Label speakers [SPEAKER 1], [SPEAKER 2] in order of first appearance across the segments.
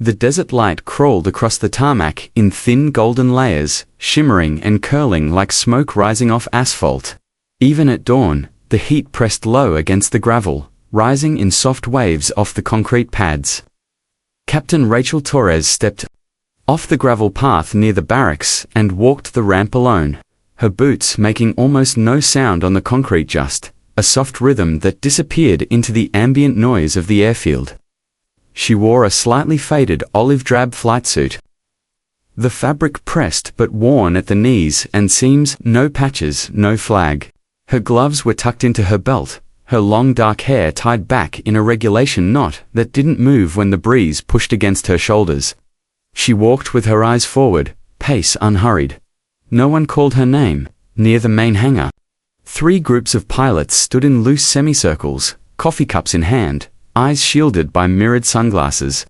[SPEAKER 1] The desert light crawled across the tarmac in thin golden layers, shimmering and curling like smoke rising off asphalt. Even at dawn, the heat pressed low against the gravel, rising in soft waves off the concrete pads. Captain Rachel Torres stepped off the gravel path near the barracks and walked the ramp alone, her boots making almost no sound on the concrete, just a soft rhythm that disappeared into the ambient noise of the airfield. She wore a slightly faded olive-drab flight suit. The fabric pressed but worn at the knees and seams, no patches, no flag. Her gloves were tucked into her belt, her long dark hair tied back in a regulation knot that didn't move when the breeze pushed against her shoulders. She walked with her eyes forward, pace unhurried. No one called her name. Near the main hangar, 3 groups of pilots stood in loose semicircles, coffee cups in hand, eyes shielded by mirrored sunglasses.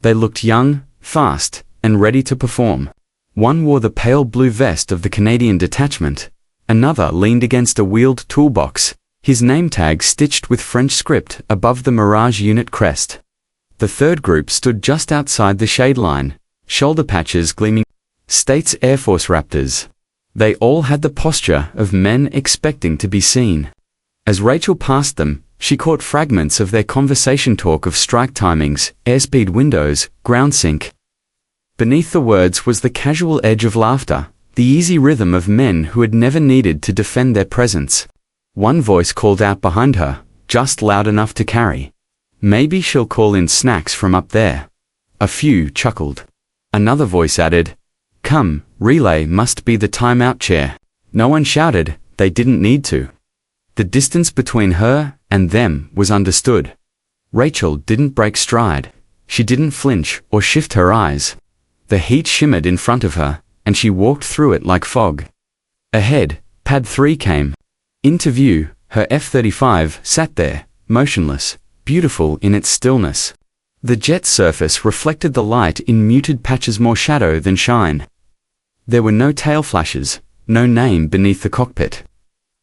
[SPEAKER 1] They looked young, fast, and ready to perform. One wore the pale blue vest of the Canadian detachment. Another leaned against a wheeled toolbox, his name tag stitched with French script above the Mirage unit crest. The third group stood just outside the shade line, shoulder patches gleaming. States Air Force Raptors. They all had the posture of men expecting to be seen. As Rachel passed them, she caught fragments of their conversation, talk of strike timings, airspeed windows, ground sync. Beneath the words was the casual edge of laughter, the easy rhythm of men who had never needed to defend their presence. One voice called out behind her, just loud enough to carry. "Maybe she'll call in snacks from up there." A few chuckled. Another voice added, "Come, relay must be the timeout chair." No one shouted, they didn't need to. The distance between her and them was understood. Rachel didn't break stride. She didn't flinch or shift her eyes. The heat shimmered in front of her, and she walked through it like fog. Ahead, Pad 3 came into view. Her F-35 sat there, motionless, beautiful in its stillness. The jet's surface reflected the light in muted patches, more shadow than shine. There were no tail flashes, no name beneath the cockpit.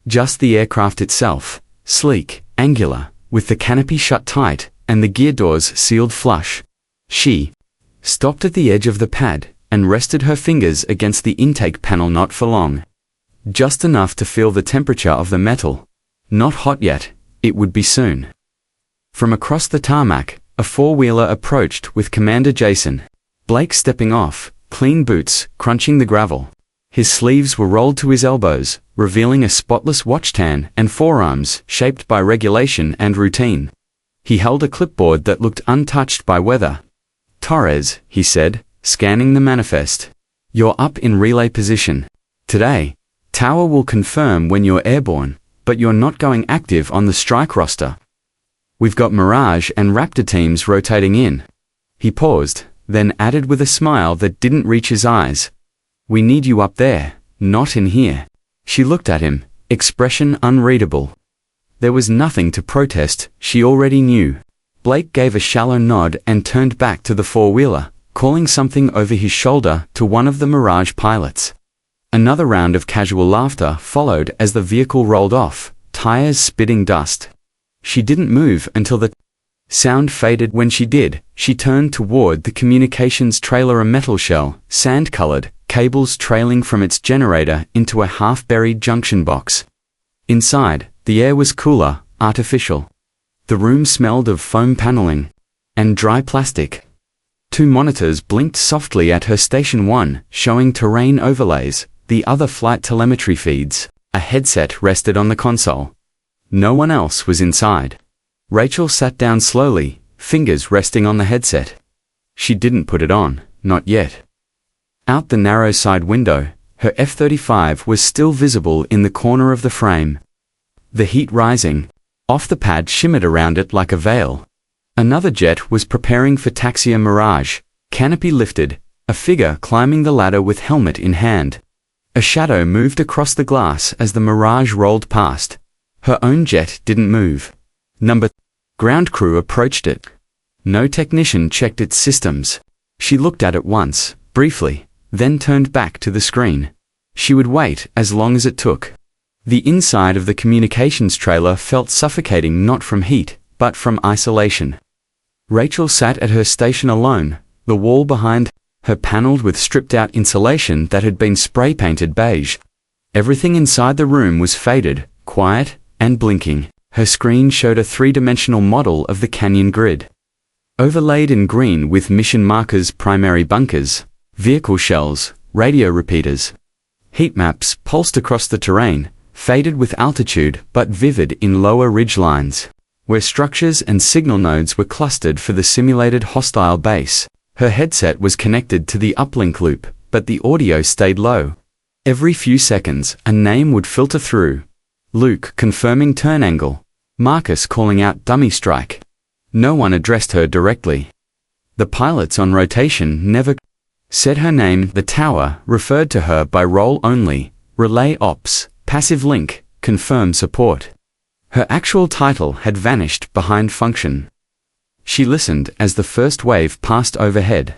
[SPEAKER 1] Just the aircraft itself, sleek, angular, with the canopy shut tight and the gear doors sealed flush. She stopped at the edge of the pad and rested her fingers against the intake panel, not for long. Just enough to feel the temperature of the metal. Not hot yet, it would be soon. From across the tarmac, a four-wheeler approached with Commander Jason. Blake stepping off, clean boots, crunching the gravel. His sleeves were rolled to his elbows, revealing a spotless watch tan and forearms shaped by regulation and routine. He held a clipboard that looked untouched by weather. "Torres," he said, scanning the manifest. "You're up in relay position. Today, Tower will confirm when you're airborne, but you're not going active on the strike roster. We've got Mirage and Raptor teams rotating in." He paused, then added with a smile that didn't reach his eyes, "We need you up there, not in here." She looked at him, expression unreadable. There was nothing to protest, she already knew. Blake gave a shallow nod and turned back to the four-wheeler, calling something over his shoulder to one of the Mirage pilots. Another round of casual laughter followed as the vehicle rolled off, tires spitting dust. She didn't move until the sound faded. When she did, she turned toward the communications trailer, a metal shell, sand-colored, cables trailing from its generator into a half-buried junction box. Inside, the air was cooler, artificial. The room smelled of foam paneling and dry plastic. Two monitors blinked softly at her Station 1, showing terrain overlays, the other flight telemetry feeds. A headset rested on the console. No one else was inside. Rachel sat down slowly, fingers resting on the headset. She didn't put it on, not yet. Out the narrow side window, her F-35 was still visible in the corner of the frame. The heat rising off the pad shimmered around it like a veil. Another jet was preparing for taxi. A Mirage, canopy lifted, a figure climbing the ladder with helmet in hand. A shadow moved across the glass as the Mirage rolled past. Her own jet didn't move. Ground crew approached it. No technician checked its systems. She looked at it once, briefly, then turned back to the screen. She would wait as long as it took. The inside of the communications trailer felt suffocating, not from heat, but from isolation. Rachel sat at her station alone, The wall behind her paneled with stripped-out insulation that had been spray-painted beige. Everything inside the room was faded, quiet, and blinking. Her screen showed a three-dimensional model of the canyon grid, overlaid in green with mission markers, primary bunkers, vehicle shells, radio repeaters. Heat maps pulsed across the terrain, faded with altitude but vivid in lower ridge lines, where structures and signal nodes were clustered for the simulated hostile base. Her headset was connected to the uplink loop, but the audio stayed low. Every few seconds, a name would filter through. Luke confirming turn angle. Marcus calling out dummy strike. No one addressed her directly. The pilots on rotation never said her name. The tower referred to her by role only. Relay ops, passive link, confirm support. Her actual title had vanished behind function. She listened as the first wave passed overhead.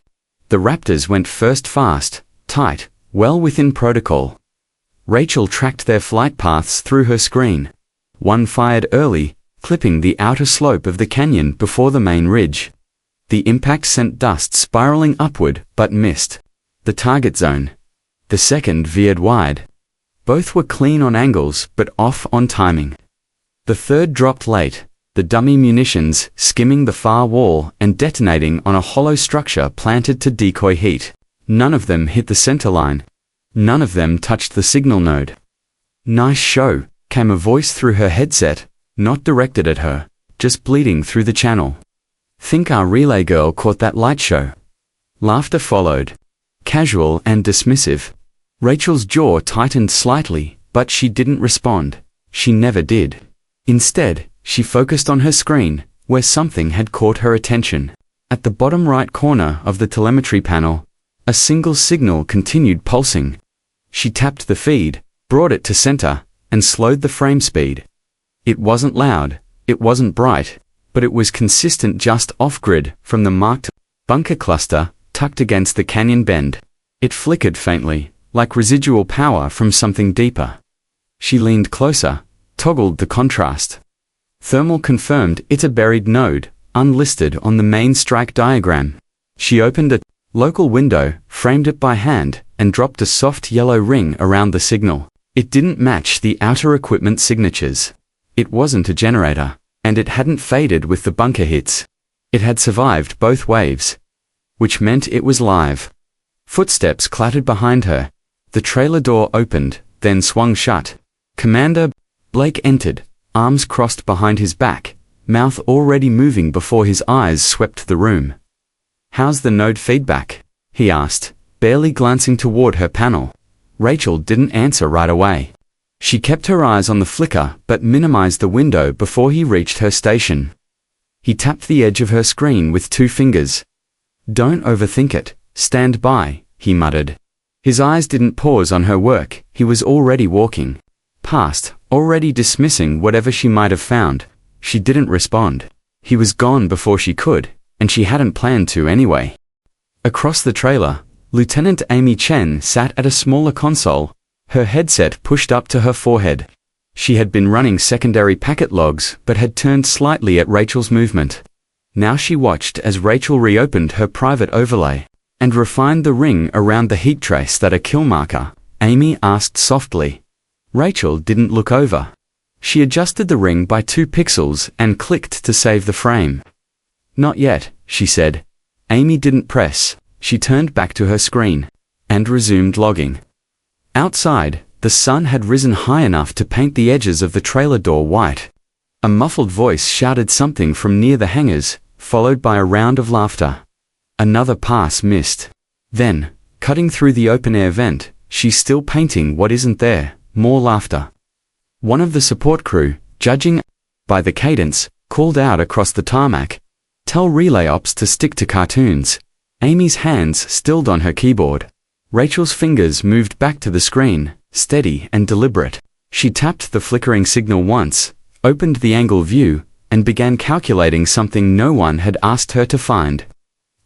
[SPEAKER 1] The Raptors went first fast, tight, well within protocol. Rachel tracked their flight paths through her screen. One fired early, clipping the outer slope of the canyon before the main ridge. The impact sent dust spiraling upward, but missed the target zone. The second veered wide. Both were clean on angles, but off on timing. The third dropped late, the dummy munitions skimming the far wall and detonating on a hollow structure planted to decoy heat. None of them hit the center line. None of them touched the signal node. "Nice show," came a voice through her headset, not directed at her, just bleeding through the channel. "Think our relay girl caught that light show." Laughter followed, casual and dismissive. Rachel's jaw tightened slightly, but she didn't respond. She never did. Instead, she focused on her screen, where something had caught her attention. At the bottom right corner of the telemetry panel, a single signal continued pulsing. She tapped the feed, brought it to center, and slowed the frame speed. It wasn't loud, it wasn't bright, but it was consistent just off-grid from the marked bunker cluster tucked against the canyon bend. It flickered faintly, like residual power from something deeper. She leaned closer, toggled the contrast. Thermal confirmed it's a buried node, unlisted on the main strike diagram. She opened a local window, framed it by hand, and dropped a soft yellow ring around the signal. It didn't match the outer equipment signatures. It wasn't a generator, and it hadn't faded with the bunker hits. It had survived both waves, which meant it was live. Footsteps clattered behind her. The trailer door opened, then swung shut. Commander Blake entered, arms crossed behind his back, mouth already moving before his eyes swept the room. "How's the node feedback?" he asked, barely glancing toward her panel. Rachel didn't answer right away. She kept her eyes on the flicker but minimized the window before he reached her station. He tapped the edge of her screen with 2 fingers. "Don't overthink it, stand by," he muttered. His eyes didn't pause on her work. He was already walking past, already dismissing whatever she might have found. She didn't respond. He was gone before she could, and she hadn't planned to anyway. Across the trailer, Lieutenant Amy Chen sat at a smaller console, her headset pushed up to her forehead. She had been running secondary packet logs but had turned slightly at Rachel's movement. Now she watched as Rachel reopened her private overlay and refined the ring around the heat trace that a kill marker. Amy asked softly. Rachel didn't look over. She adjusted the ring by 2 pixels and clicked to save the frame. "Not yet," she said. Amy didn't press. She turned back to her screen and resumed logging. Outside, the sun had risen high enough to paint the edges of the trailer door white. A muffled voice shouted something from near the hangars, followed by a round of laughter. Another pass missed. Then, cutting through the open-air vent, she's still painting what isn't there, more laughter. One of the support crew, judging by the cadence, called out across the tarmac, "Tell relay ops to stick to cartoons." Amy's hands stilled on her keyboard. Rachel's fingers moved back to the screen, steady and deliberate. She tapped the flickering signal once, opened the angle view, and began calculating something no one had asked her to find.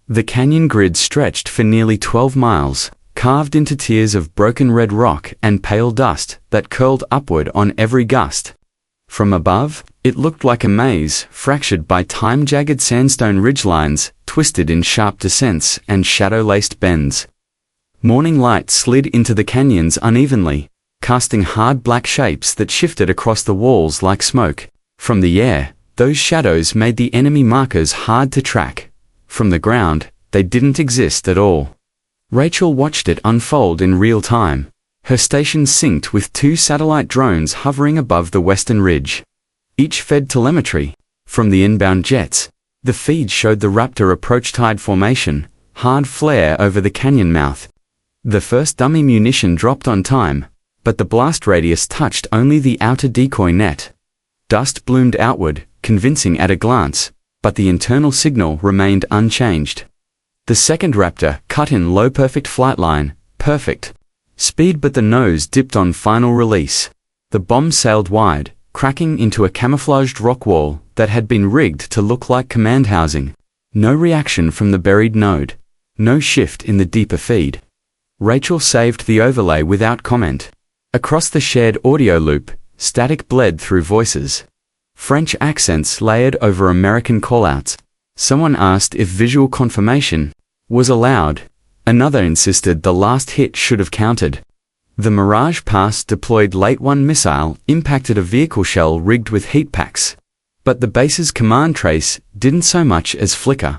[SPEAKER 1] The canyon grid stretched for nearly 12 miles, carved into tiers of broken red rock and pale dust that curled upward on every gust. From above, It looked like a maze, fractured by time-jagged sandstone ridgelines, twisted in sharp descents and shadow-laced bends. Morning light slid into the canyons unevenly, casting hard black shapes that shifted across the walls like smoke. From the air, those shadows made the enemy markers hard to track. From the ground, they didn't exist at all. Rachel watched it unfold in real time. Her station synced with 2 satellite drones hovering above the western ridge. Each fed telemetry. From the inbound jets, the feed showed the Raptor approach tide formation, hard flare over the canyon mouth. The first dummy munition dropped on time, but the blast radius touched only the outer decoy net. Dust bloomed outward, convincing at a glance, but the internal signal remained unchanged. The second Raptor cut in low perfect flight line, perfect speed, but the nose dipped on final release. The bomb sailed wide, cracking into a camouflaged rock wall that had been rigged to look like command housing. No reaction from the buried node. No shift in the deeper feed. Rachel saved the overlay without comment. Across the shared audio loop, static bled through voices. French accents layered over American callouts. Someone asked if visual confirmation was allowed. Another insisted the last hit should have counted. The Mirage Pass deployed late one missile impacted a vehicle shell rigged with heat packs. But the base's command trace didn't so much as flicker.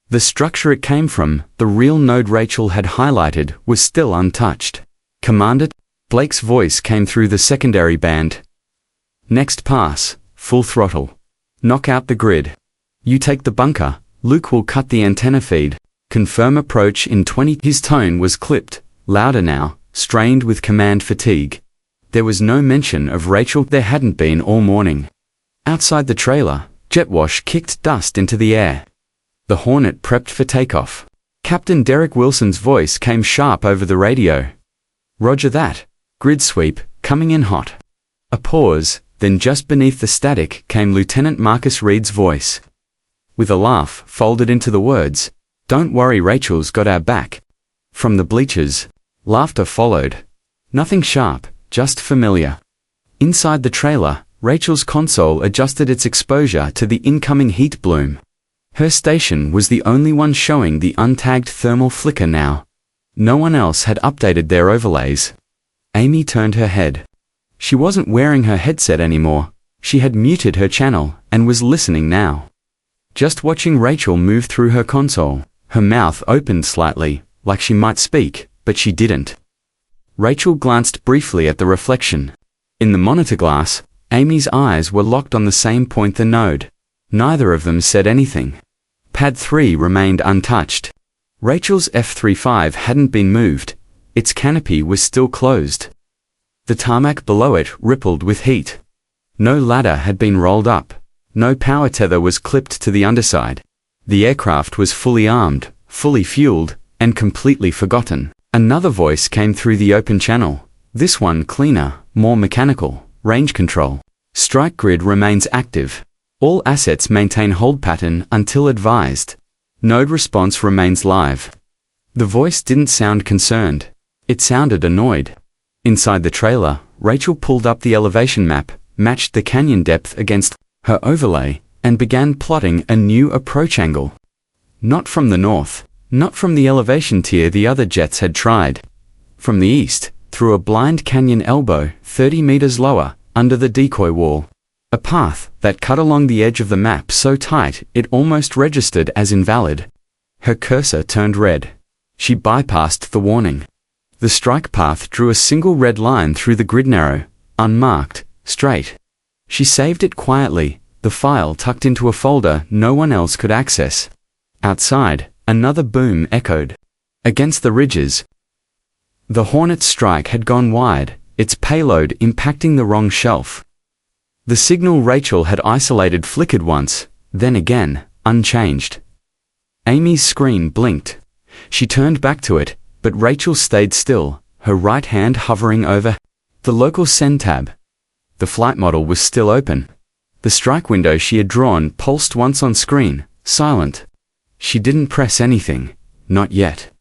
[SPEAKER 1] The structure it came from, the real node Rachel had highlighted, was still untouched. Commander Blake's voice came through the secondary band. Next pass, full throttle. Knock out the grid. You take the bunker, Luke will cut the antenna feed. Confirm approach in 20. His tone was clipped, louder now, strained with command fatigue. There was no mention of Rachel. There hadn't been all morning. Outside the trailer, jet wash kicked dust into the air. The Hornet prepped for takeoff. Captain Derek Wilson's voice came sharp over the radio. Roger that. Grid sweep, coming in hot. A pause, then just beneath the static came Lieutenant Marcus Reed's voice. With a laugh folded into the words, "Don't worry, Rachel's got our back." From the bleachers, laughter followed. Nothing sharp, just familiar. Inside the trailer, Rachel's console adjusted its exposure to the incoming heat bloom. Her station was the only one showing the untagged thermal flicker now. No one else had updated their overlays. Amy turned her head. She wasn't wearing her headset anymore. She had muted her channel and was listening now. Just watching Rachel move through her console. Her mouth opened slightly, like she might speak, but she didn't. Rachel glanced briefly at the reflection. In the monitor glass, Amy's eyes were locked on the same point, the node. Neither of them said anything. Pad 3 remained untouched. Rachel's F-35 hadn't been moved. Its canopy was still closed. The tarmac below it rippled with heat. No ladder had been rolled up. No power tether was clipped to the underside. The aircraft was fully armed, fully fueled, and completely forgotten. Another voice came through the open channel. This one cleaner, more mechanical. Range control. Strike grid remains active. All assets maintain hold pattern until advised. Node response remains live. The voice didn't sound concerned. It sounded annoyed. Inside the trailer, Rachel pulled up the elevation map, matched the canyon depth against her overlay, and began plotting a new approach angle. Not from the north, not from the elevation tier the other jets had tried. From the east, through a blind canyon elbow, 30 meters lower, under the decoy wall. A path that cut along the edge of the map so tight it almost registered as invalid. Her cursor turned red. She bypassed the warning. The strike path drew a single red line through the grid, narrow, unmarked, straight. She saved it quietly, the file tucked into a folder no one else could access. Outside, another boom echoed. Against the ridges, the Hornet's strike had gone wide, its payload impacting the wrong shelf. The signal Rachel had isolated flickered once, then again, unchanged. Amy's screen blinked. She turned back to it, but Rachel stayed still, her right hand hovering over the local send tab. The flight model was still open. The strike window she had drawn pulsed once on screen, silent. She didn't press anything, not yet.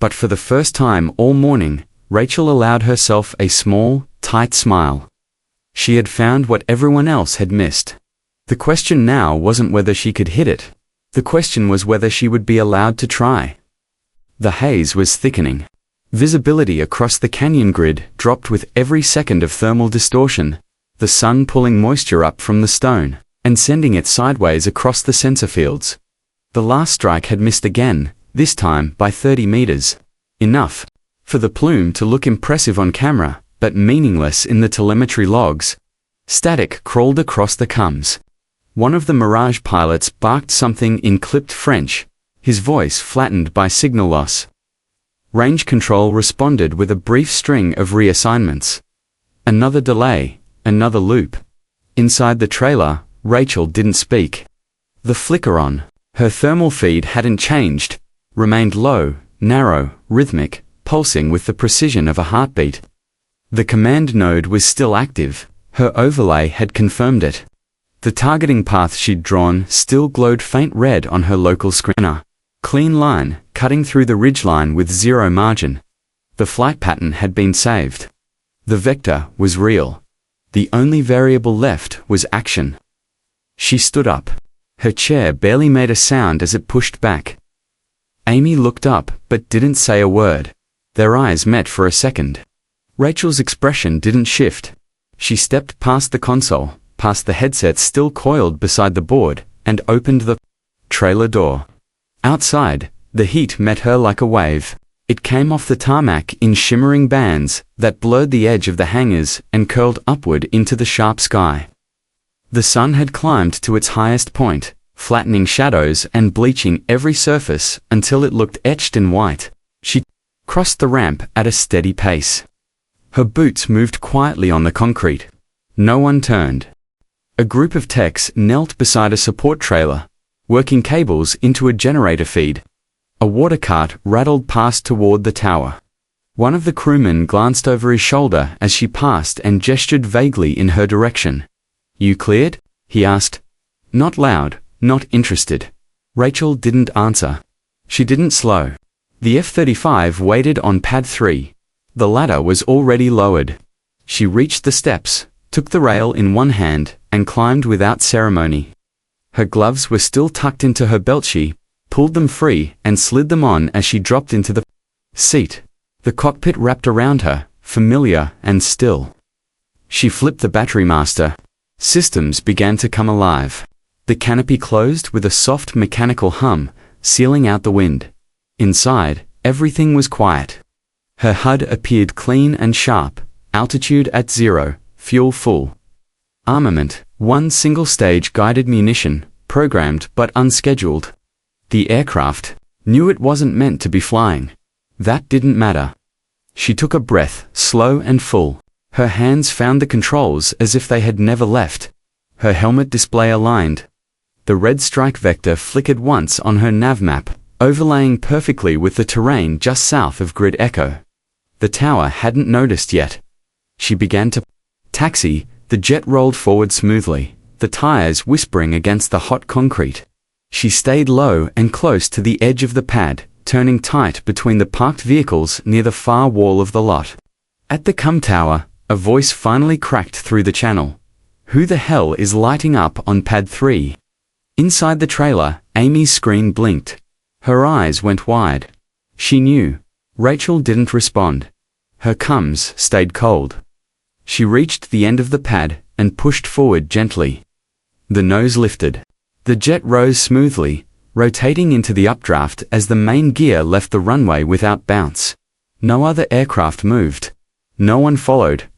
[SPEAKER 1] But for the first time all morning, Rachel allowed herself a small, tight smile. She had found what everyone else had missed. The question now wasn't whether she could hit it. The question was whether she would be allowed to try. The haze was thickening. Visibility across the canyon grid dropped with every second of thermal distortion, the sun pulling moisture up from the stone and sending it sideways across the sensor fields. The last strike had missed again, this time by 30 meters. Enough for the plume to look impressive on camera, but meaningless in the telemetry logs. Static crawled across the coms. One of the Mirage pilots barked something in clipped French, his voice flattened by signal loss. Range control responded with a brief string of reassignments. Another delay, another loop. Inside the trailer, Rachel didn't speak. The flicker on her thermal feed hadn't changed, remained low, narrow, rhythmic, pulsing with the precision of a heartbeat. The command node was still active, her overlay had confirmed it. The targeting path she'd drawn still glowed faint red on her local screener. Clean line, cutting through the ridgeline with zero margin. The flight pattern had been saved. The vector was real. The only variable left was action. She stood up. Her chair barely made a sound as it pushed back. Amy looked up, but didn't say a word. Their eyes met for a second. Rachel's expression didn't shift. She stepped past the console, past the headset still coiled beside the board, and opened the trailer door. Outside, the heat met her like a wave. It came off the tarmac in shimmering bands that blurred the edge of the hangars and curled upward into the sharp sky. The sun had climbed to its highest point, flattening shadows and bleaching every surface until it looked etched in white. She crossed the ramp at a steady pace. Her boots moved quietly on the concrete. No one turned. A group of techs knelt beside a support trailer, working cables into a generator feed. A water cart rattled past toward the tower. One of the crewmen glanced over his shoulder as she passed and gestured vaguely in her direction. "You cleared?" he asked. Not loud, not interested. Rachel didn't answer. She didn't slow. The F-35 waited on pad 3. The ladder was already lowered. She reached the steps, took the rail in one hand, and climbed without ceremony. Her gloves were still tucked into her belt. She pulled them free and slid them on as she dropped into the seat. The cockpit wrapped around her, familiar and still. She flipped the battery master. Systems began to come alive. The canopy closed with a soft mechanical hum, sealing out the wind. Inside, everything was quiet. Her HUD appeared clean and sharp, altitude at 0, fuel full. Armament, one single-stage guided munition, programmed but unscheduled. The aircraft knew it wasn't meant to be flying. That didn't matter. She took a breath, slow and full. Her hands found the controls as if they had never left. Her helmet display aligned. The red strike vector flickered once on her nav map, overlaying perfectly with the terrain just south of Grid Echo. The tower hadn't noticed yet. She began to taxi. The jet rolled forward smoothly, the tires whispering against the hot concrete. She stayed low and close to the edge of the pad, turning tight between the parked vehicles near the far wall of the lot. At the com tower, a voice finally cracked through the channel. "Who the hell is lighting up on pad 3? Inside the trailer, Amy's screen blinked. Her eyes went wide. She knew. Rachel didn't respond. Her comms stayed cold. She reached the end of the pad and pushed forward gently. The nose lifted. The jet rose smoothly, rotating into the updraft as the main gear left the runway without bounce. No other aircraft moved. No one followed.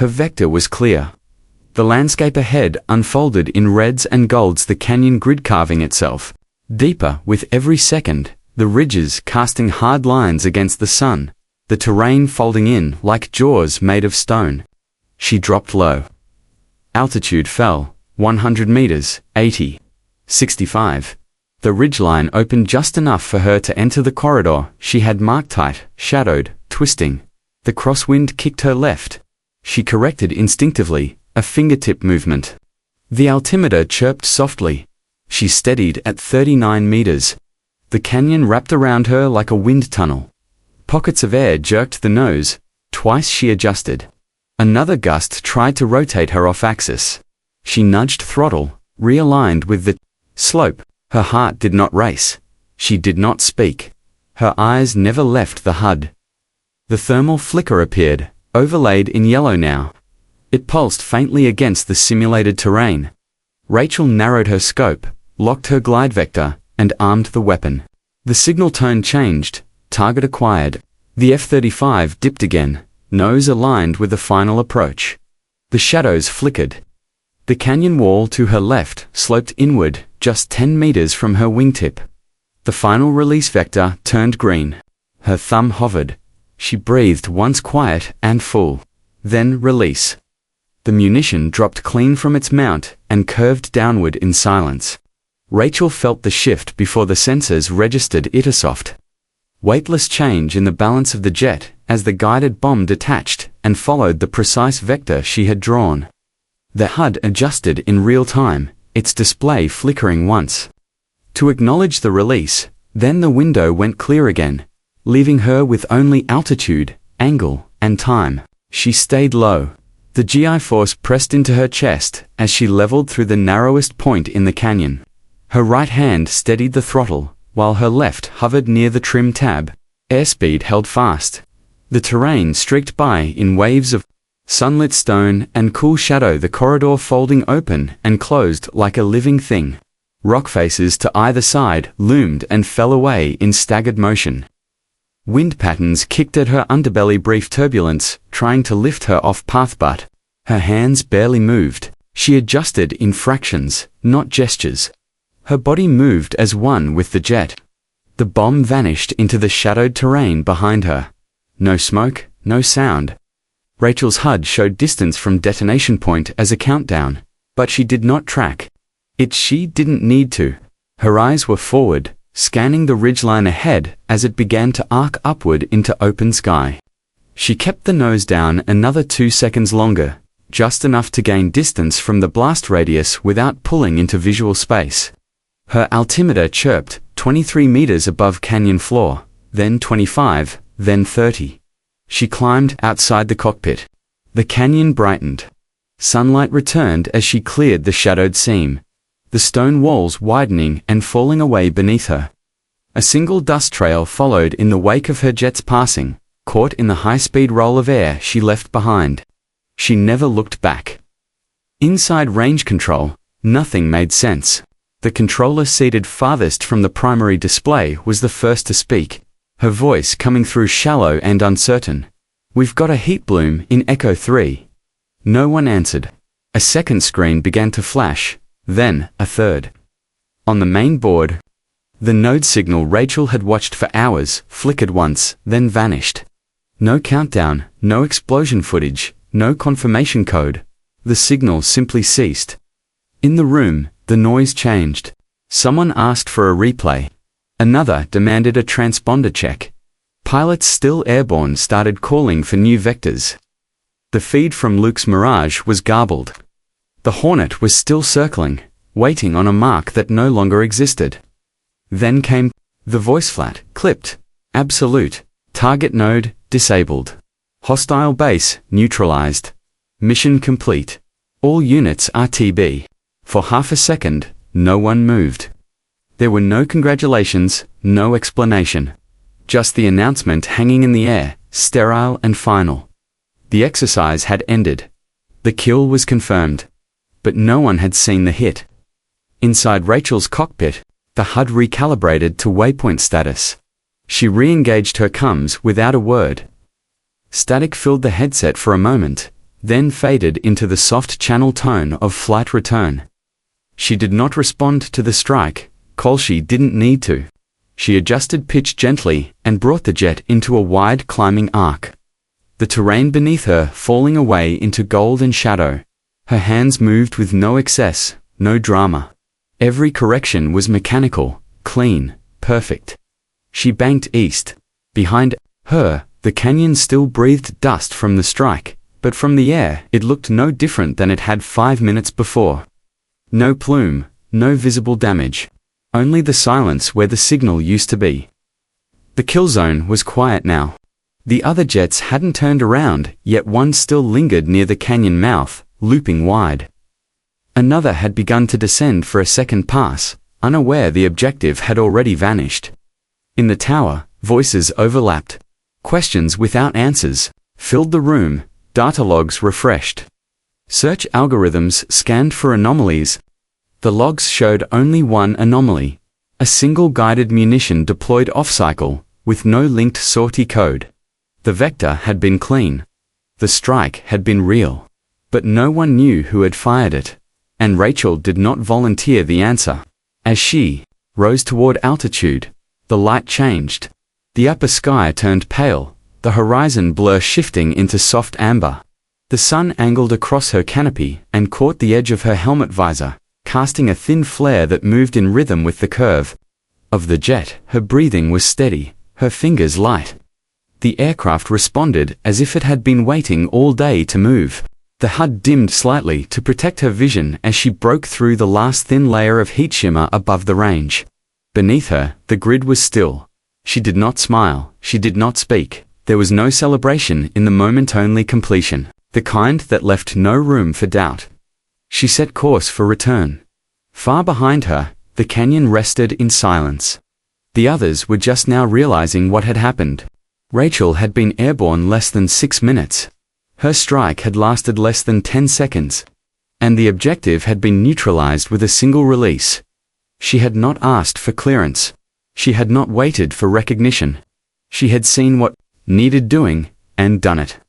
[SPEAKER 1] Her vector was clear. The landscape ahead unfolded in reds and golds, the canyon grid carving itself deeper with every second, the ridges casting hard lines against the sun, the terrain folding in like jaws made of stone. She dropped low. Altitude fell, 100 meters, 80, 65. The ridgeline opened just enough for her to enter the corridor she had marked tight, shadowed, twisting. The crosswind kicked her left. She corrected instinctively, a fingertip movement. The altimeter chirped softly. She steadied at 39 meters. The canyon wrapped around her like a wind tunnel. Pockets of air jerked the nose. Twice she adjusted. Another gust tried to rotate her off axis. She nudged throttle, realigned with the slope. Her heart did not race. She did not speak. Her eyes never left the HUD. The thermal flicker appeared, overlaid in yellow now. It pulsed faintly against the simulated terrain. Rachel narrowed her scope, locked her glide vector, and armed the weapon. The signal tone changed, target acquired. The F-35 dipped again, nose aligned with the final approach. The shadows flickered. The canyon wall to her left sloped inward, just 10 meters from her wingtip. The final release vector turned green. Her thumb hovered. She breathed once quiet and full. Then release. The munition dropped clean from its mount and curved downward in silence. Rachel felt the shift before the sensors registered it a soft, weightless change in the balance of the jet as the guided bomb detached and followed the precise vector she had drawn. The HUD adjusted in real time, its display flickering once to acknowledge the release, then the window went clear again, leaving her with only altitude, angle, and time. She stayed low. The GI force pressed into her chest as she leveled through the narrowest point in the canyon. Her right hand steadied the throttle, while her left hovered near the trim tab. Airspeed held fast. The terrain streaked by in waves of sunlit stone and cool shadow, the corridor folding open and closed like a living thing. Rock faces to either side loomed and fell away in staggered motion. Wind patterns kicked at her underbelly, brief turbulence, trying to lift her off path, but her hands barely moved. She adjusted in fractions, not gestures. Her body moved as one with the jet. The bomb vanished into the shadowed terrain behind her. No smoke, no sound. Rachel's HUD showed distance from detonation point as a countdown, but she did not track it. She didn't need to. Her eyes were forward, scanning the ridgeline ahead as it began to arc upward into open sky. She kept the nose down another 2 seconds longer, just enough to gain distance from the blast radius without pulling into visual space. Her altimeter chirped, 23 meters above canyon floor, then 25, then 30. She climbed outside the cockpit. The canyon brightened. Sunlight returned as she cleared the shadowed seam, the stone walls widening and falling away beneath her. A single dust trail followed in the wake of her jet's passing, caught in the high-speed roll of air she left behind. She never looked back. Inside range control, nothing made sense. The controller seated farthest from the primary display was the first to speak, her voice coming through shallow and uncertain. "We've got a heat bloom in Echo 3. No one answered. A second screen began to flash, then a third. On the main board, the node signal Rachel had watched for hours flickered once, then vanished. No countdown, no explosion footage, no confirmation code. The signal simply ceased. In the room, the noise changed. Someone asked for a replay. Another demanded a transponder check. Pilots still airborne started calling for new vectors. The feed from Luke's Mirage was garbled. The Hornet was still circling, waiting on a mark that no longer existed. Then came the voice, flat, clipped, absolute, target node, disabled. Hostile base, neutralized. Mission complete. All units RTB. For half a second, no one moved. There were no congratulations, no explanation. Just the announcement hanging in the air, sterile and final. The exercise had ended. The kill was confirmed. But no one had seen the hit. Inside Rachel's cockpit, the HUD recalibrated to waypoint status. She re-engaged her comms without a word. Static filled the headset for a moment, then faded into the soft channel tone of flight return. She did not respond to the strike, call she didn't need to. She adjusted pitch gently and brought the jet into a wide climbing arc. The terrain beneath her falling away into gold and shadow. Her hands moved with no excess, no drama. Every correction was mechanical, clean, perfect. She banked east. Behind her, the canyon still breathed dust from the strike, but from the air it looked no different than it had 5 minutes before. No plume, no visible damage. Only the silence where the signal used to be. The kill zone was quiet now. The other jets hadn't turned around, yet one still lingered near the canyon mouth, looping wide. Another had begun to descend for a second pass, unaware the objective had already vanished. In the tower, voices overlapped. Questions without answers filled the room, data logs refreshed. Search algorithms scanned for anomalies. The logs showed only one anomaly. A single guided munition deployed off-cycle, with no linked sortie code. The vector had been clean. The strike had been real. But no one knew who had fired it. And Rachel did not volunteer the answer. As she rose toward altitude, the light changed. The upper sky turned pale, the horizon blur shifting into soft amber. The sun angled across her canopy and caught the edge of her helmet visor, casting a thin flare that moved in rhythm with the curve of the jet. Her breathing was steady, her fingers light. The aircraft responded as if it had been waiting all day to move. The HUD dimmed slightly to protect her vision as she broke through the last thin layer of heat shimmer above the range. Beneath her, the grid was still. She did not smile, she did not speak. There was no celebration in the moment-only completion, the kind that left no room for doubt. She set course for return. Far behind her, the canyon rested in silence. The others were just now realizing what had happened. Rachel had been airborne less than 6 minutes. Her strike had lasted less than 10 seconds. And the objective had been neutralized with a single release. She had not asked for clearance. She had not waited for recognition. She had seen what needed doing, and done it.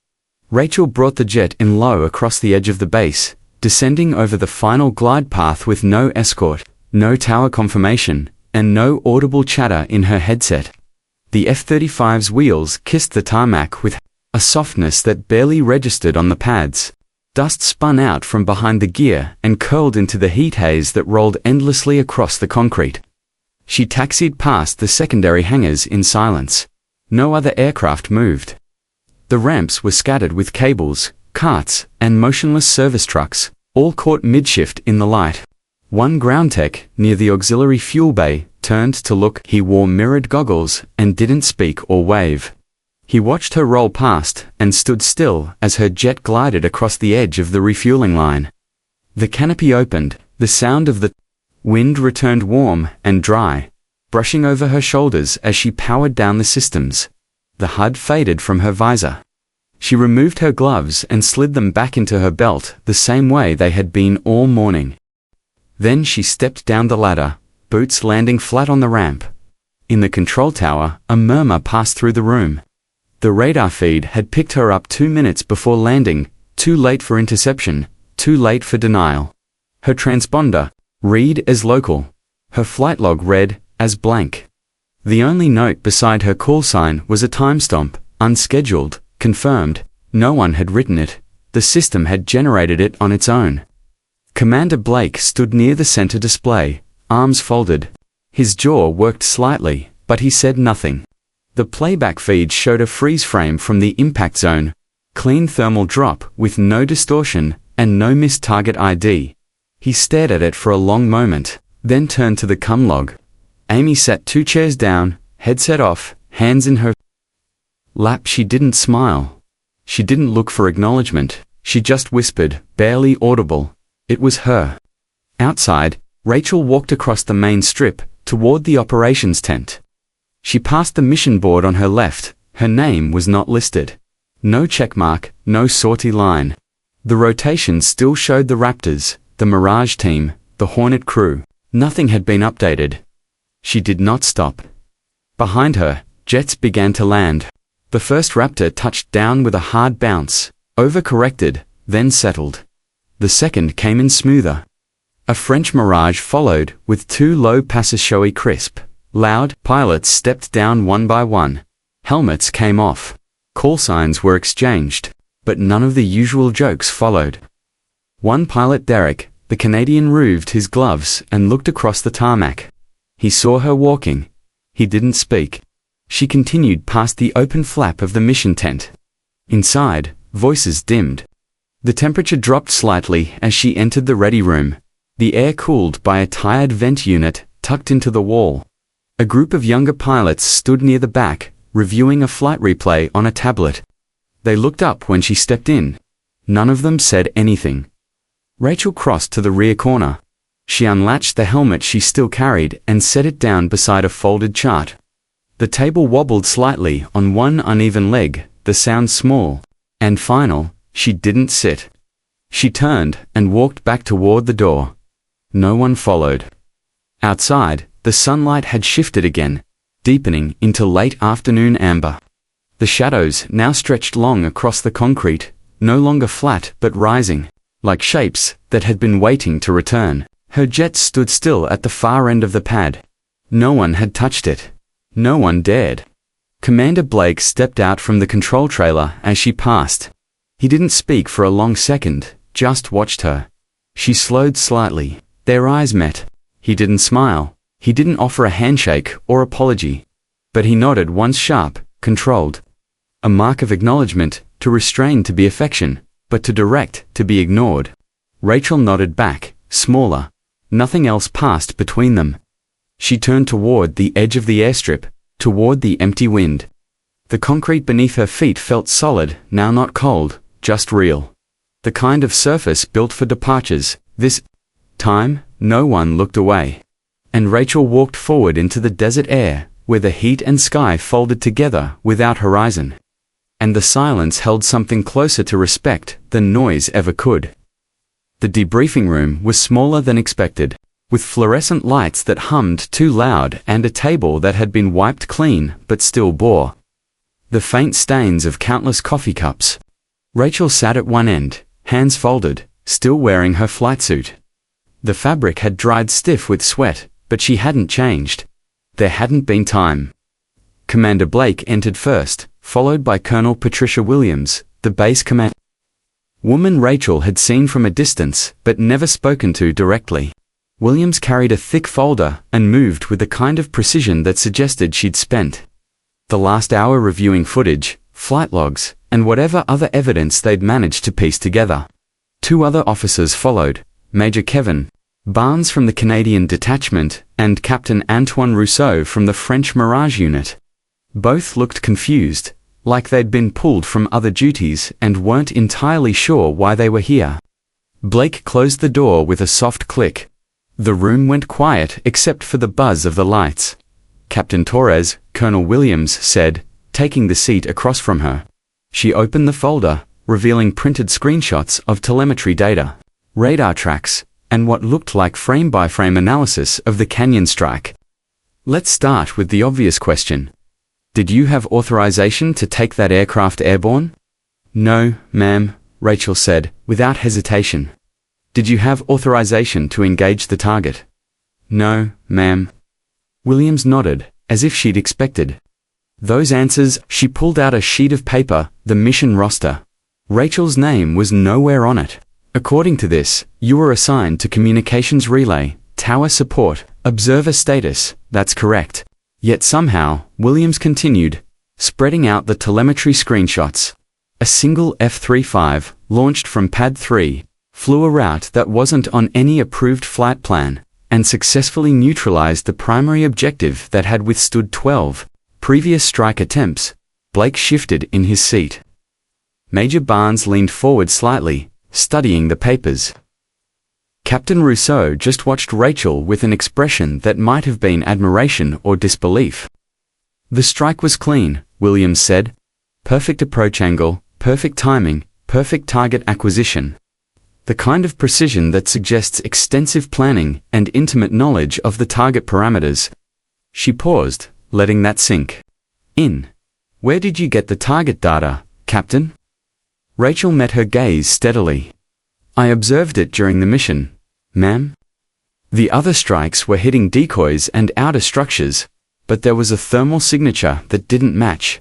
[SPEAKER 1] Rachel brought the jet in low across the edge of the base, descending over the final glide path with no escort, no tower confirmation, and no audible chatter in her headset. The F-35's wheels kissed the tarmac with a softness that barely registered on the pads. Dust spun out from behind the gear and curled into the heat haze that rolled endlessly across the concrete. She taxied past the secondary hangars in silence. No other aircraft moved. The ramps were scattered with cables, carts, and motionless service trucks, all caught midshift in the light. One ground tech, near the auxiliary fuel bay, turned to look. He wore mirrored goggles and didn't speak or wave. He watched her roll past and stood still as her jet glided across the edge of the refueling line. The canopy opened, the sound of the wind returned warm and dry, brushing over her shoulders as she powered down the systems. The HUD faded from her visor. She removed her gloves and slid them back into her belt the same way they had been all morning. Then she stepped down the ladder, boots landing flat on the ramp. In the control tower, a murmur passed through the room. The radar feed had picked her up 2 minutes before landing, too late for interception, too late for denial. Her transponder read as local. Her flight log read as blank. The only note beside her call sign was a timestamp, unscheduled, confirmed. No one had written it. The system had generated it on its own. Commander Blake stood near the center display, arms folded. His jaw worked slightly, but he said nothing. The playback feed showed a freeze frame from the impact zone, clean thermal drop with no distortion and no missed target ID. He stared at it for a long moment, then turned to the comm log. Amy sat 2 chairs down, headset off, hands in her lap. She didn't smile. She didn't look for acknowledgement. She just whispered, barely audible. It was her. Outside, Rachel walked across the main strip, toward the operations tent. She passed the mission board on her left. Her name was not listed. No checkmark, no sortie line. The rotation still showed the Raptors, the Mirage team, the Hornet crew. Nothing had been updated. She did not stop. Behind her, jets began to land. The first Raptor touched down with a hard bounce, overcorrected, then settled. The second came in smoother. A French Mirage followed, with 2 low passes showy crisp. Loud. Pilots stepped down one by one. Helmets came off. Call signs were exchanged, but none of the usual jokes followed. One pilot, Derek, the Canadian, removed his gloves and looked across the tarmac. He saw her walking. He didn't speak. She continued past the open flap of the mission tent. Inside, voices dimmed. The temperature dropped slightly as she entered the ready room. The air cooled by a tired vent unit tucked into the wall. A group of younger pilots stood near the back, reviewing a flight replay on a tablet. They looked up when she stepped in. None of them said anything. Rachel crossed to the rear corner. She unlatched the helmet she still carried and set it down beside a folded chart. The table wobbled slightly on one uneven leg, the sound small and final. She didn't sit. She turned and walked back toward the door. No one followed. Outside, the sunlight had shifted again, deepening into late afternoon amber. The shadows now stretched long across the concrete, no longer flat but rising, like shapes that had been waiting to return. Her jet stood still at the far end of the pad. No one had touched it. No one dared. Commander Blake stepped out from the control trailer as she passed. He didn't speak for a long second, just watched her. She slowed slightly. Their eyes met. He didn't smile. He didn't offer a handshake or apology. But he nodded once, sharp, controlled. A mark of acknowledgement, to restrain to be affection, but to direct to be ignored. Rachel nodded back, smaller. Nothing else passed between them. She turned toward the edge of the airstrip, toward the empty wind. The concrete beneath her feet felt solid, now not cold, just real. The kind of surface built for departures. This time, no one looked away. And Rachel walked forward into the desert air, where the heat and sky folded together without horizon. And the silence held something closer to respect than noise ever could. The debriefing room was smaller than expected, with fluorescent lights that hummed too loud and a table that had been wiped clean but still bore the faint stains of countless coffee cups. Rachel sat at one end, hands folded, still wearing her flight suit. The fabric had dried stiff with sweat, but she hadn't changed. There hadn't been time. Commander Blake entered first, followed by Colonel Patricia Williams, the base commander. Woman Rachel had seen from a distance, but never spoken to directly. Williams carried a thick folder and moved with the kind of precision that suggested she'd spent the last hour reviewing footage, flight logs, and whatever other evidence they'd managed to piece together. Two other officers followed, Major Kevin Barnes from the Canadian Detachment and Captain Antoine Rousseau from the French Mirage Unit. Both looked confused, like they'd been pulled from other duties and weren't entirely sure why they were here. Blake closed the door with a soft click. The room went quiet except for the buzz of the lights. Captain Torres, Colonel Williams said, taking the seat across from her. She opened the folder, revealing printed screenshots of telemetry data, radar tracks, and what looked like frame-by-frame analysis of the canyon strike. Let's start with the obvious question. Did you have authorization to take that aircraft airborne? No, ma'am, Rachel said, without hesitation. Did you have authorization to engage the target? No, ma'am. Williams nodded, as if she'd expected. Those answers, she pulled out a sheet of paper, the mission roster. Rachel's name was nowhere on it. According to this, you were assigned to communications relay, tower support, observer status. That's correct. Yet somehow, Williams continued, spreading out the telemetry screenshots. A single F-35, launched from Pad 3, flew a route that wasn't on any approved flight plan, and successfully neutralized the primary objective that had withstood 12 previous strike attempts. Blake shifted in his seat. Major Barnes leaned forward slightly, studying the papers. Captain Rousseau just watched Rachel with an expression that might have been admiration or disbelief. The strike was clean, Williams said. Perfect approach angle, perfect timing, perfect target acquisition. The kind of precision that suggests extensive planning and intimate knowledge of the target parameters. She paused, letting that sink in. Where did you get the target data, Captain? Rachel met her gaze steadily. I observed it during the mission, ma'am. The other strikes were hitting decoys and outer structures, but there was a thermal signature that didn't match.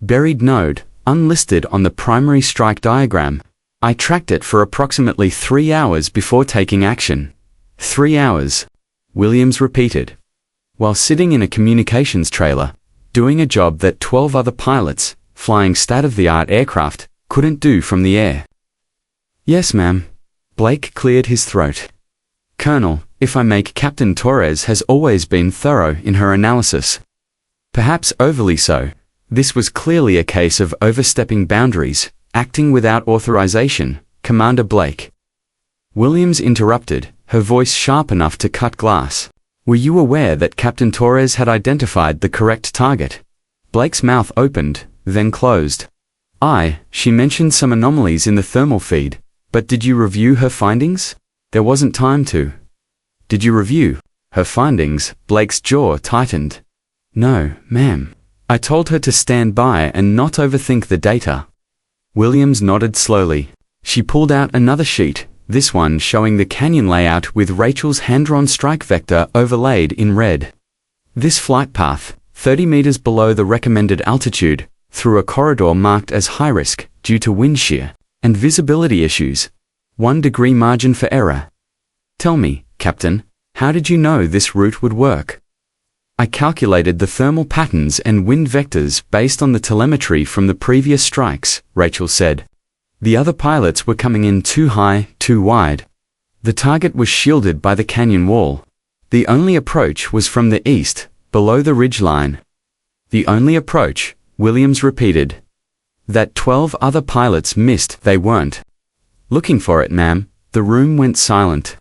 [SPEAKER 1] Buried node, unlisted on the primary strike diagram. I tracked it for approximately 3 hours before taking action. 3 hours, Williams repeated. While sitting in a communications trailer, doing a job that 12 other pilots, flying state-of-the-art aircraft, couldn't do from the air. Yes, ma'am. Blake cleared his throat. Colonel, if I may, Captain Torres has always been thorough in her analysis. Perhaps overly so. This was clearly a case of overstepping boundaries, acting without authorization, Commander Blake. Williams interrupted, her voice sharp enough to cut glass. Were you aware that Captain Torres had identified the correct target? Blake's mouth opened, then closed. She mentioned some anomalies in the thermal feed, but did you review her findings? There wasn't time to. Did you review her findings? Blake's jaw tightened. No, ma'am. I told her to stand by and not overthink the data. Williams nodded slowly. She pulled out another sheet, this one showing the canyon layout with Rachel's hand-drawn strike vector overlaid in red. This flight path, 30 meters below the recommended altitude, through a corridor marked as high risk due to wind shear and visibility issues. 1 degree margin for error. Tell me, Captain, how did you know this route would work? I calculated the thermal patterns and wind vectors based on the telemetry from the previous strikes, Rachel said. The other pilots were coming in too high, too wide. The target was shielded by the canyon wall. The only approach was from the east, below the ridge line. The only approach, Williams repeated. That 12 other pilots missed, they weren't looking for it, ma'am. The room went silent.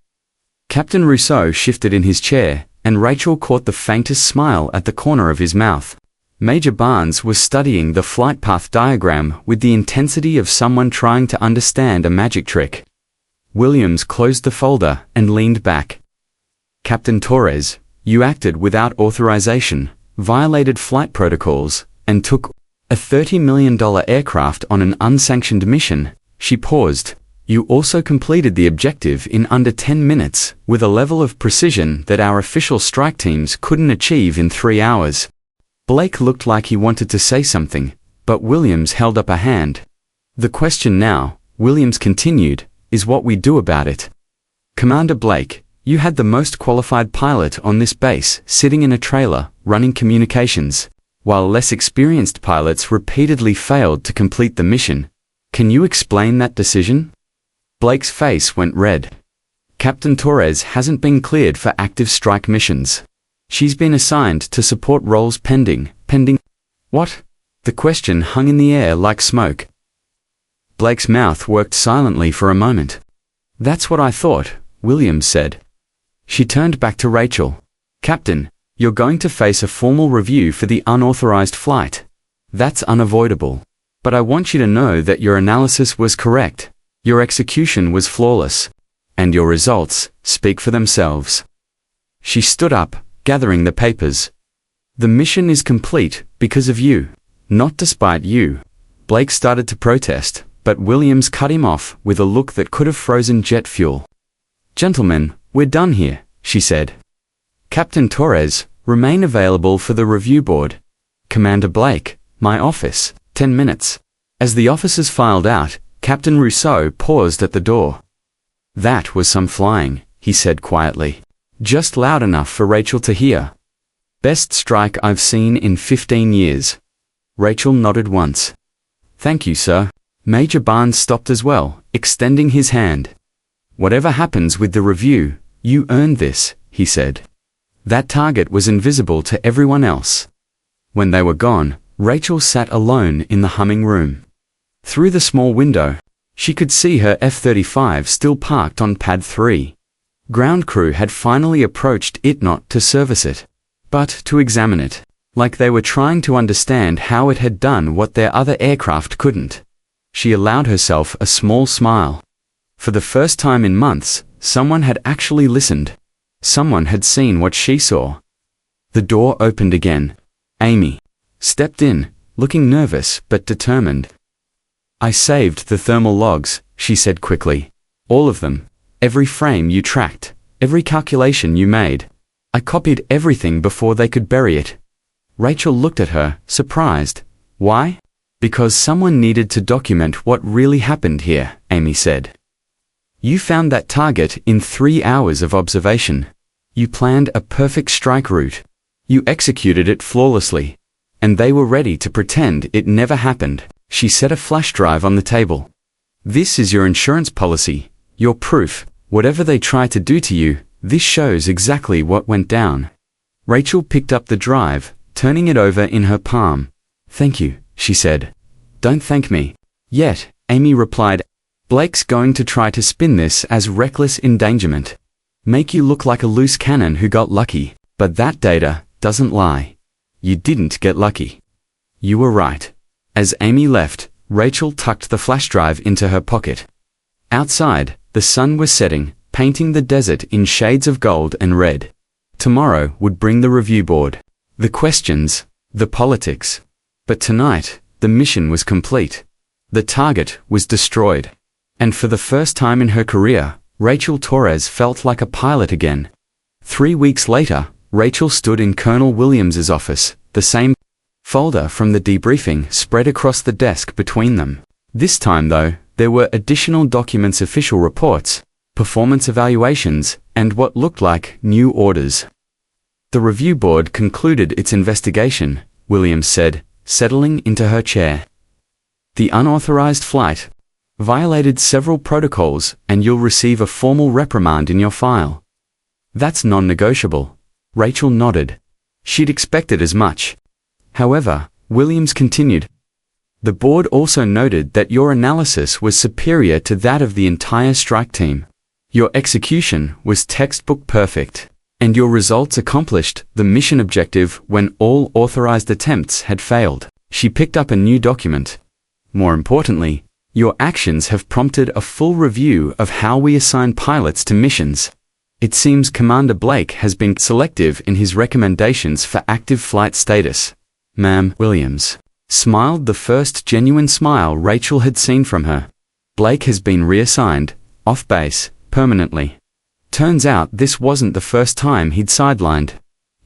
[SPEAKER 1] Captain Rousseau shifted in his chair, and Rachel caught the faintest smile at the corner of his mouth. Major Barnes was studying the flight path diagram with the intensity of someone trying to understand a magic trick. Williams closed the folder and leaned back. Captain Torres, you acted without authorization, violated flight protocols, and took a $30 million aircraft on an unsanctioned mission. She paused. You also completed the objective in under 10 minutes, with a level of precision that our official strike teams couldn't achieve in 3 hours. Blake looked like he wanted to say something, but Williams held up a hand. The question now, Williams continued, is what we do about it. Commander Blake, you had the most qualified pilot on this base, sitting in a trailer, running communications, while less experienced pilots repeatedly failed to complete the mission. Can you explain that decision? Blake's face went red. Captain Torres hasn't been cleared for active strike missions. She's been assigned to support roles pending. What? The question hung in the air like smoke. Blake's mouth worked silently for a moment. That's what I thought, Williams said. She turned back to Rachel. Captain, you're going to face a formal review for the unauthorized flight. That's unavoidable. But I want you to know that your analysis was correct. Your execution was flawless. And your results speak for themselves. She stood up, gathering the papers. The mission is complete because of you, not despite you. Blake started to protest, but Williams cut him off with a look that could have frozen jet fuel. Gentlemen, we're done here, she said. Captain Torres, remain available for the review board. Commander Blake, my office, 10 minutes. As the officers filed out, Captain Rousseau paused at the door. That was some flying, he said quietly. Just loud enough for Rachel to hear. Best strike I've seen in 15 years. Rachel nodded once. Thank you, sir. Major Barnes stopped as well, extending his hand. Whatever happens with the review, you earned this, he said. That target was invisible to everyone else. When they were gone, Rachel sat alone in the humming room. Through the small window, she could see her F-35 still parked on Pad 3. Ground crew had finally approached it not to service it, but to examine it, like they were trying to understand how it had done what their other aircraft couldn't. She allowed herself a small smile. For the first time in months, someone had actually listened. Someone had seen what she saw. The door opened again. Amy stepped in, looking nervous but determined. I saved the thermal logs, she said quickly. All of them. Every frame you tracked. Every calculation you made. I copied everything before they could bury it. Rachel looked at her, surprised. Why? Because someone needed to document what really happened here, Amy said. You found that target in 3 hours of observation. You planned a perfect strike route. You executed it flawlessly. And they were ready to pretend it never happened. She set a flash drive on the table. This is your insurance policy, your proof. Whatever they try to do to you, this shows exactly what went down. Rachel picked up the drive, turning it over in her palm. Thank you, she said. Don't thank me. Yet, Amy replied. Blake's going to try to spin this as reckless endangerment. Make you look like a loose cannon who got lucky, but that data doesn't lie. You didn't get lucky. You were right. As Amy left, Rachel tucked the flash drive into her pocket. Outside, the sun was setting, painting the desert in shades of gold and red. Tomorrow would bring the review board, the questions, the politics. But tonight, the mission was complete. The target was destroyed. And for the first time in her career, Rachel Torres felt like a pilot again. 3 weeks later, Rachel stood in Colonel Williams's office, the same folder from the debriefing spread across the desk between them. This time, though, there were additional documents, official reports, performance evaluations, and what looked like new orders. The review board concluded its investigation, Williams said, settling into her chair. The unauthorized flight violated several protocols, and you'll receive a formal reprimand in your file. That's non-negotiable. Rachel nodded. She'd expected as much. However, Williams continued, the board also noted that your analysis was superior to that of the entire strike team. Your execution was textbook perfect, and your results accomplished the mission objective when all authorized attempts had failed. She picked up a new document. More importantly, your actions have prompted a full review of how we assign pilots to missions. It seems Commander Blake has been selective in his recommendations for active flight status. Ma'am, Williams smiled, the first genuine smile Rachel had seen from her. Blake has been reassigned, off base, permanently. Turns out this wasn't the first time he'd sidelined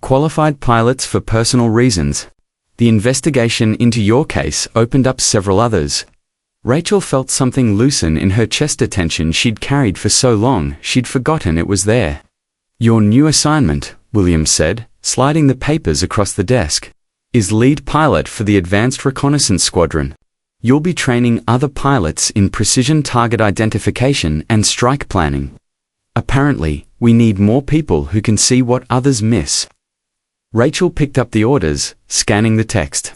[SPEAKER 1] qualified pilots for personal reasons. The investigation into your case opened up several others. Rachel felt something loosen in her chest, a tension she'd carried for so long she'd forgotten it was there. Your new assignment, Williams said, sliding the papers across the desk, is lead pilot for the Advanced Reconnaissance Squadron. You'll be training other pilots in precision target identification and strike planning. Apparently, we need more people who can see what others miss. Rachel picked up the orders, scanning the text.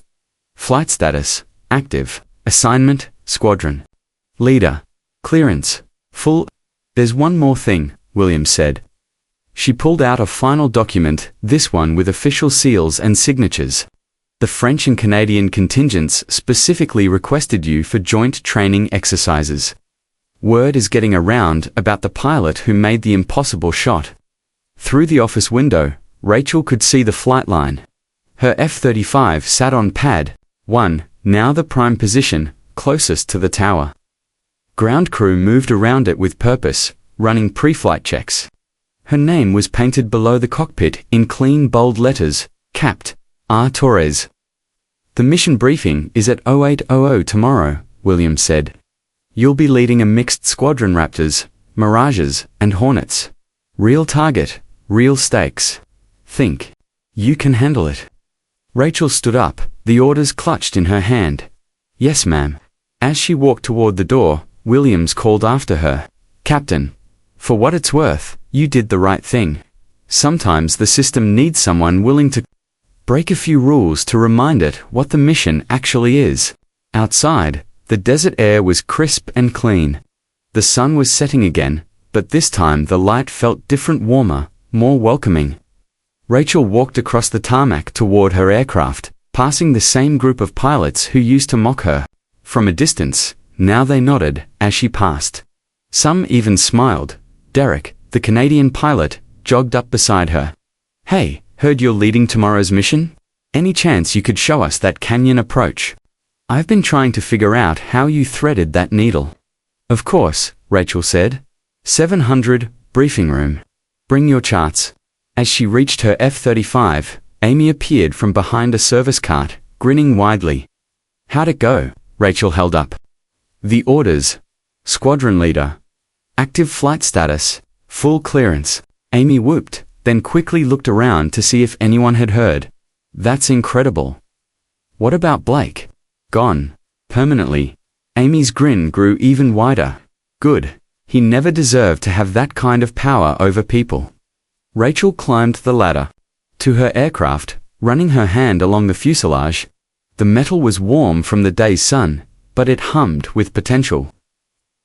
[SPEAKER 1] Flight status, active. Assignment, squadron. Leader, clearance, full. There's one more thing, Williams said. She pulled out a final document, this one with official seals and signatures. The French and Canadian contingents specifically requested you for joint training exercises. Word is getting around about the pilot who made the impossible shot. Through the office window, Rachel could see the flight line. Her F-35 sat on pad 1, now the prime position, closest to the tower. Ground crew moved around it with purpose, running pre-flight checks. Her name was painted below the cockpit in clean bold letters, capped, R. Torres. The mission briefing is at 0800 tomorrow, Williams said. You'll be leading a mixed squadron, Raptors, Mirages, and Hornets. Real target, real stakes. Think. You can handle it. Rachel stood up, the orders clutched in her hand. Yes, ma'am. As she walked toward the door, Williams called after her. Captain, for what it's worth, you did the right thing. Sometimes the system needs someone willing to break a few rules to remind it what the mission actually is. Outside, the desert air was crisp and clean. The sun was setting again, but this time the light felt different, warmer, more welcoming. Rachel walked across the tarmac toward her aircraft, passing the same group of pilots who used to mock her. From a distance, now they nodded as she passed. Some even smiled. Derek, the Canadian pilot, jogged up beside her. Hey, heard you're leading tomorrow's mission? Any chance you could show us that canyon approach? I've been trying to figure out how you threaded that needle. Of course, Rachel said. 700, briefing room. Bring your charts. As she reached her F-35, Amy appeared from behind a service cart, grinning widely. How'd it go? Rachel held up the orders. Squadron leader. Active flight status. Full clearance. Amy whooped, then quickly looked around to see if anyone had heard. That's incredible. What about Blake? Gone. Permanently. Amy's grin grew even wider. Good. He never deserved to have that kind of power over people. Rachel climbed the ladder to her aircraft, running her hand along the fuselage. The metal was warm from the day's sun, but it hummed with potential.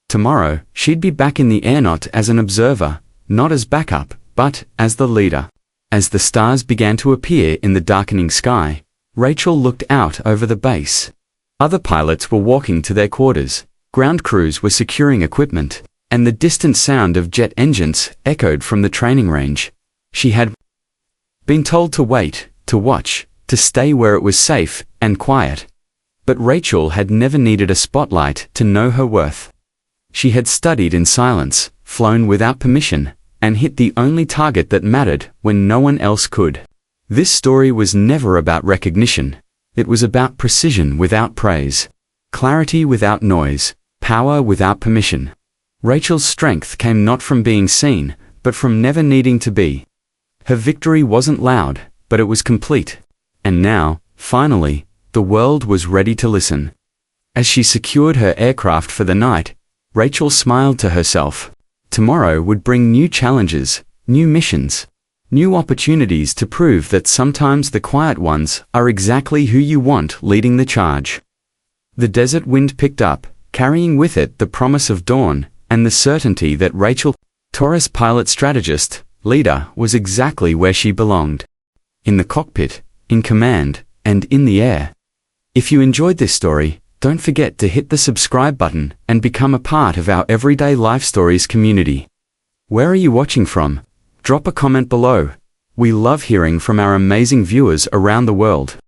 [SPEAKER 1] Tomorrow, she'd be back in the air, not as an observer, not as backup, but as the leader. As the stars began to appear in the darkening sky, Rachel looked out over the base. Other pilots were walking to their quarters, ground crews were securing equipment, and the distant sound of jet engines echoed from the training range. She had been told to wait, to watch, to stay where it was safe and quiet. But Rachel had never needed a spotlight to know her worth. She had studied in silence, flown without permission, and hit the only target that mattered when no one else could. This story was never about recognition. It was about precision without praise, clarity without noise, power without permission. Rachel's strength came not from being seen, but from never needing to be. Her victory wasn't loud, but it was complete. And now, finally, the world was ready to listen. As she secured her aircraft for the night, Rachel smiled to herself. Tomorrow would bring new challenges, new missions, new opportunities to prove that sometimes the quiet ones are exactly who you want leading the charge. The desert wind picked up, carrying with it the promise of dawn and the certainty that Rachel, Taurus pilot strategist, leader, was exactly where she belonged. In the cockpit, in command, and in the air. If you enjoyed this story, don't forget to hit the subscribe button and become a part of our Everyday Life Stories community. Where are you watching from? Drop a comment below. We love hearing from our amazing viewers around the world.